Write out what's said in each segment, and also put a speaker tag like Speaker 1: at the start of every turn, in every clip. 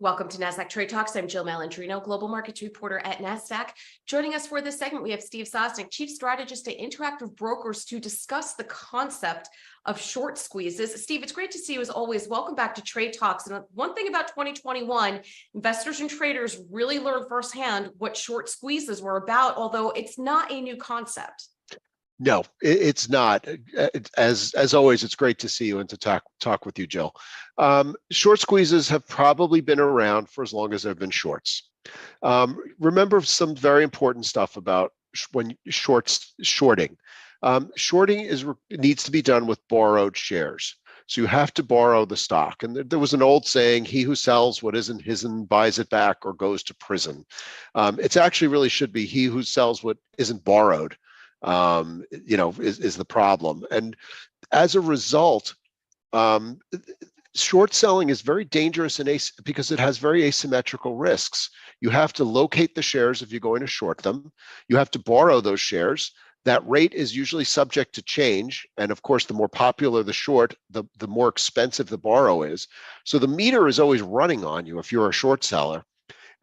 Speaker 1: Welcome to Nasdaq Trade Talks. I'm Jill Malandrino, global markets reporter at Nasdaq. Joining us for this segment, we have Steve Sosnick, chief strategist at Interactive Brokers, to discuss the concept of short squeezes. Steve, it's great to see you as always. Welcome back to Trade Talks. And one thing about 2021, investors and traders really learned firsthand what short squeezes were about, although it's not a new concept.
Speaker 2: No, it's not. As always, it's great to see you and to talk with you, Jill. Short squeezes have probably been around for as long as there have been shorts. Remember some very important stuff about when shorting. Shorting needs to be done with borrowed shares. So you have to borrow the stock. And there was an old saying, he who sells what isn't his and buys it back or goes to prison. It's actually really should be he who sells what isn't borrowed. Is the problem. And as a result, short selling is very dangerous because it has very asymmetrical risks. You have to locate the shares if you're going to short them. You have to borrow those shares. That rate is usually subject to change. And of course, the more popular the short, the more expensive the borrow is. So the meter is always running on you if you're a short seller.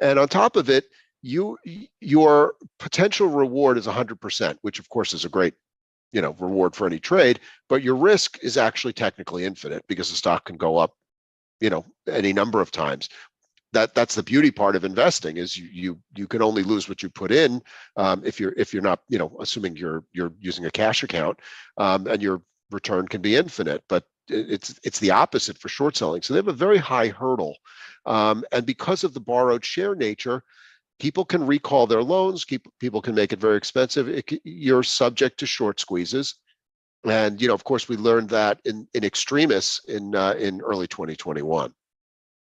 Speaker 2: And on top of it, your potential reward is 100%, which of course is a great, reward for any trade, but your risk is actually technically infinite because the stock can go up, any number of times. That's the beauty part of investing is you can only lose what you put in if you're not, assuming you're using a cash account, and your return can be infinite, but it's the opposite for short selling. So they have a very high hurdle, and because of the borrowed share nature, people can recall their loans. People can make it very expensive. You're subject to short squeezes, and of course, we learned that in extremis in early 2021.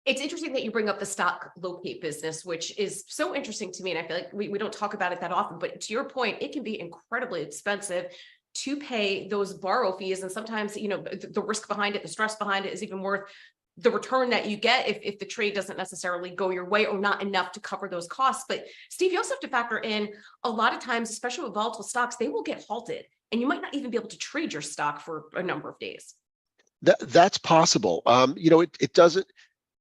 Speaker 1: It's interesting that you bring up the stock locate business, which is so interesting to me, and I feel like we don't talk about it that often. But to your point, it can be incredibly expensive to pay those borrow fees, and sometimes the risk behind it, the stress behind it, is even worth the return that you get if the trade doesn't necessarily go your way or not enough to cover those costs. But Steve, you also have to factor in a lot of times, especially with volatile stocks, they will get halted and you might not even be able to trade your stock for a number of days.
Speaker 2: That's possible. It doesn't.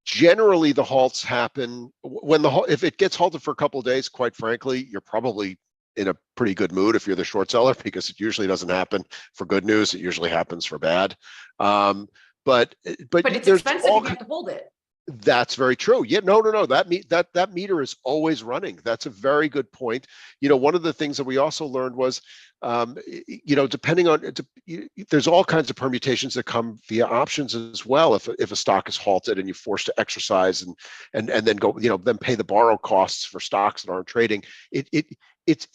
Speaker 2: Generally, the halts happen when if it gets halted for a couple of days, quite frankly, you're probably in a pretty good mood if you're the short seller, because it usually doesn't happen for good news. It usually happens for bad. But
Speaker 1: it's expensive. You have to hold it.
Speaker 2: That's very true. Yeah, no. That meter is always running. That's a very good point. One of the things that we also learned was, depending on, there's all kinds of permutations that come via options as well. If a stock is halted and you're forced to exercise and then go, then pay the borrow costs for stocks that aren't trading. It's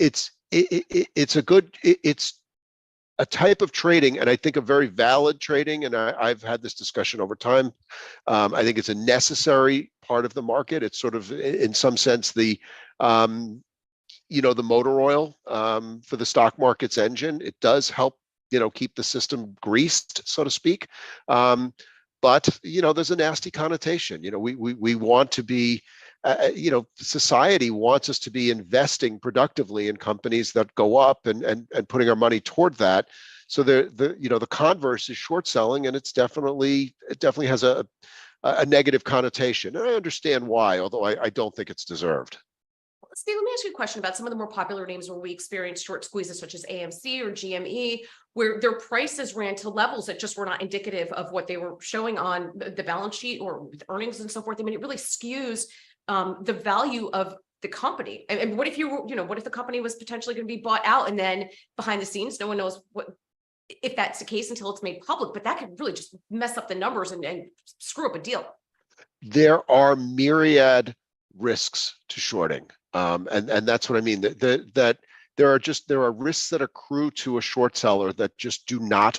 Speaker 2: a type of trading, and I think a very valid trading, and I've had this discussion over time. I think it's a necessary part of the market. It's sort of, in some sense, the motor oil for the stock market's engine. It does help, keep the system greased, so to speak. But there's a nasty connotation. We want to be. Society wants us to be investing productively in companies that go up and putting our money toward that. So the converse is short selling, and it definitely has a negative connotation. And I understand why, although I don't think it's deserved.
Speaker 1: Steve, let me ask you a question about some of the more popular names where we experienced short squeezes, such as AMC or GME, where their prices ran to levels that just were not indicative of what they were showing on the balance sheet or with earnings and so forth. I mean, it really skews the value of the company. And what if what if the company was potentially going to be bought out, and then behind the scenes, no one knows if that's the case until it's made public, but that could really just mess up the numbers and screw up a deal.
Speaker 2: There are myriad risks to shorting. And that's what I mean, that there are risks that accrue to a short seller that just do not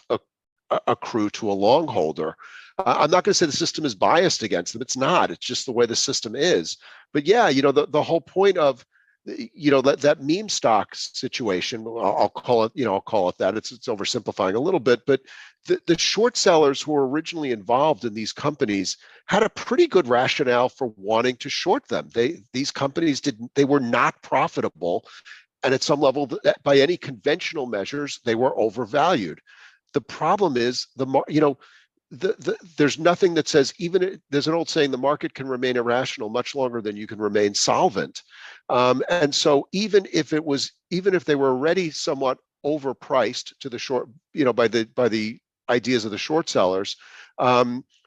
Speaker 2: accrue to a long holder. I'm not going to say the system is biased against them. It's not. It's just the way the system is. But yeah, the whole point of that meme stock situation, I'll call it that. It's oversimplifying a little bit, but the short sellers who were originally involved in these companies had a pretty good rationale for wanting to short them. These companies they were not profitable, and at some level, by any conventional measures, they were overvalued. The problem is there's nothing that says there's an old saying, the market can remain irrational much longer than you can remain solvent. And so even if they were already somewhat overpriced to the short, by the ideas of the short sellers,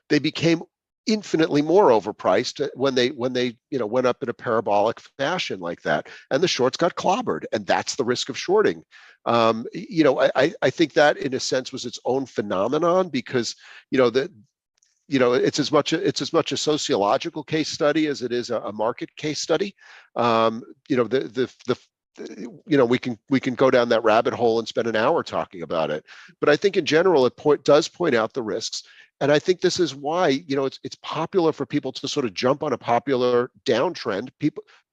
Speaker 2: they became infinitely more overpriced when they went up in a parabolic fashion like that, and the shorts got clobbered, and that's the risk of shorting. I think that in a sense was its own phenomenon, because it's as much a sociological case study as it is a market case study. We can go down that rabbit hole and spend an hour talking about it, but I think in general it does point out the risks. And I think this is why, it's popular for people to sort of jump on a popular downtrend.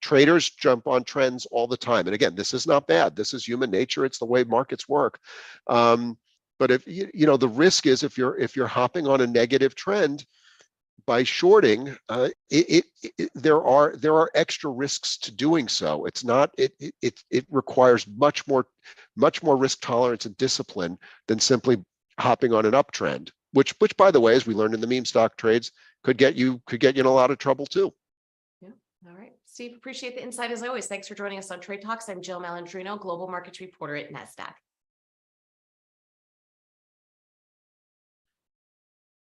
Speaker 2: Traders jump on trends all the time. And again, this is not bad. This is human nature. It's the way markets work. But if the risk is, if you're hopping on a negative trend by shorting, there are extra risks to doing so. It's not, it requires much more risk tolerance and discipline than simply hopping on an uptrend, which by the way, as we learned in the meme stock trades, could get you in a lot of trouble too.
Speaker 1: Yeah. All right, Steve, appreciate the insight as always. Thanks for joining us on Trade Talks. I'm Jill Malandrino, Global Markets Reporter at Nasdaq.